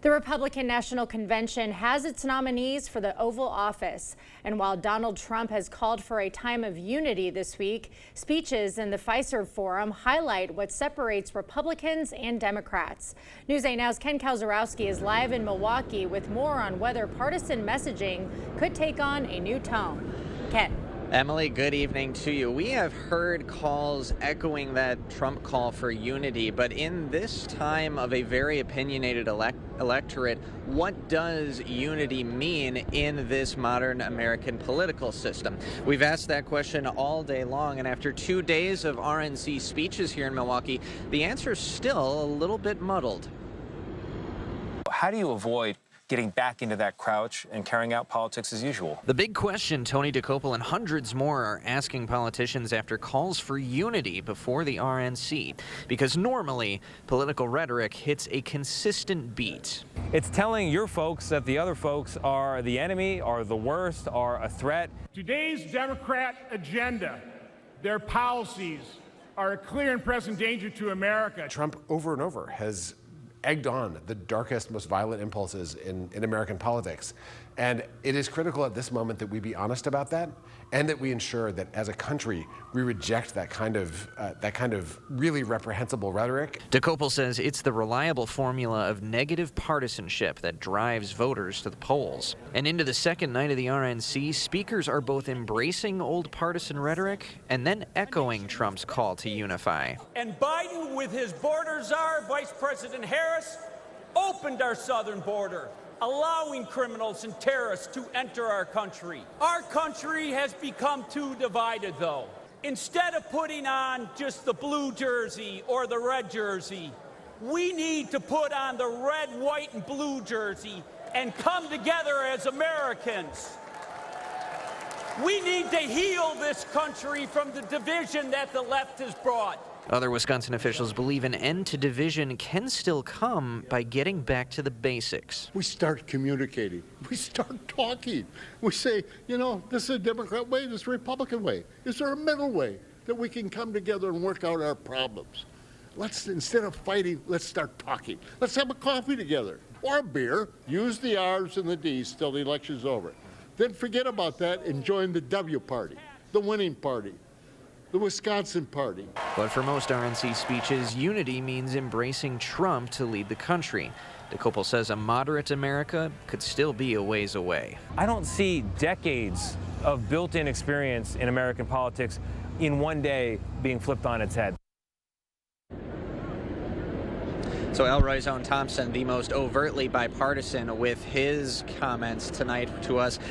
The Republican National Convention has its nominees for the Oval Office. And while Donald Trump has called for a time of unity this week, speeches in the Fiserv Forum highlight what separates Republicans and Democrats. News 8 Now's Ken Kowzarowski is live in Milwaukee with more on whether partisan messaging could take on a new tone. Ken. Emily, good evening to you. We have heard calls echoing that Trump call for unity, but in this time of a very opinionated electorate, what does unity mean in this modern American political system? We've asked that question all day long, and after 2 days of RNC speeches here in Milwaukee, the answer is still a little bit muddled. How do you avoid getting back into that crouch and carrying out politics as usual? The big question Tony DeCopel and hundreds more are asking politicians after calls for unity before the RNC, because normally political rhetoric hits a consistent beat. It's telling your folks that the other folks are the enemy, are the worst, are a threat. Today's Democrat agenda, their policies, are a clear and present danger to America. Trump over and over has egged on the darkest, most violent impulses in American politics. And it is critical at this moment that we be honest about that, and that we ensure that as a country, we reject that kind of really reprehensible rhetoric. DeCopel says it's the reliable formula of negative partisanship that drives voters to the polls. And into the second night of the RNC, speakers are both embracing old partisan rhetoric and then echoing Trump's call to unify. And Biden, with his border czar, Vice President Harris, opened our southern border, allowing criminals and terrorists to enter our country. Our country has become too divided, though. Instead of putting on just the blue jersey or the red jersey, we need to put on the red, white, and blue jersey and come together as Americans. We need to heal this country from the division that the left has brought. Other Wisconsin officials believe an end to division can still come by getting back to the basics. We start communicating. We start talking. We say, you know, this is a Democrat way, this is a Republican way. Is there a middle way that we can come together and work out our problems? Let's, instead of fighting, let's start talking. Let's have a coffee together or a beer. Use the R's and the D's till the election's over. Then forget about that and join the W party, the winning party, the Wisconsin party. But for most RNC speeches, unity means embracing Trump to lead the country. DeCopel says a moderate America could still be a ways away. I don't see decades of built-in experience in American politics in one day being flipped on its head. So Elroy's own Thompson, the most overtly bipartisan, with his comments tonight to us.